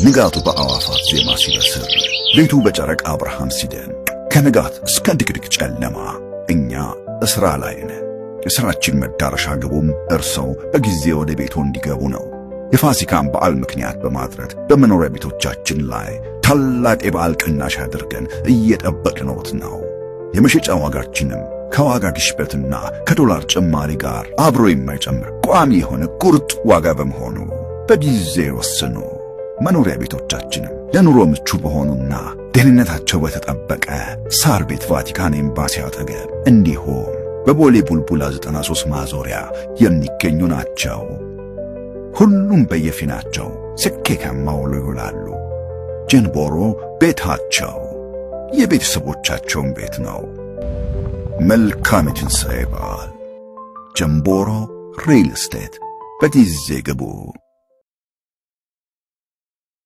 ንጋቱ በአዋፋት ዜማ ሲበስር ሌቱ በጨረቃ ብርሃን ሲደምቅ ከንጋት እስከ ድቅድቅ ጨለማ እኛ እስራ ላይ ነን። የሥራችን መዳረሻ ግቡም እርሰው በጊዜ ወደ ቤቱ እንዲገቡ ነው። የፋሲካን በዓል ምክንያት በማድረግ በመኖሪያ ቤቶቻችን ላይ ታላቅ የበዓል ቅናሽ አድርገን እየጠበቅነዎት ነው። የመሸጫ ዋጋችንም ከዋጋ ግሽበትና ከዶላር ጭማሪ ጋር አብሮ የማይጨምር ቋሚ የሆነ ቁርጥ ዋጋ በመሆኑ በጊዜ ወስኑ። መኖሪያ ቤቶቻችንም ለኑሮ ምቹ በሆኑና ደህንነታቸው በተጠበቀ ሳር ቤት ቫቲካን ኤምባሲ አጠገብ እንዲሁም በቦሌ ቡልቡላ 93 ማዞሪያ የሚገኙ ናቸው። ሁሉም በየፊናቸው ስኬታማ ውሎ ይውላሉ። ጀንቦሮ ቤታቸው የቤተሰቦቻቸውን ቤት ነው። መልካም የትንሣኤ በዓል። ጀንቦሮ ሪል ስቴት። በጊዜ ግቡ።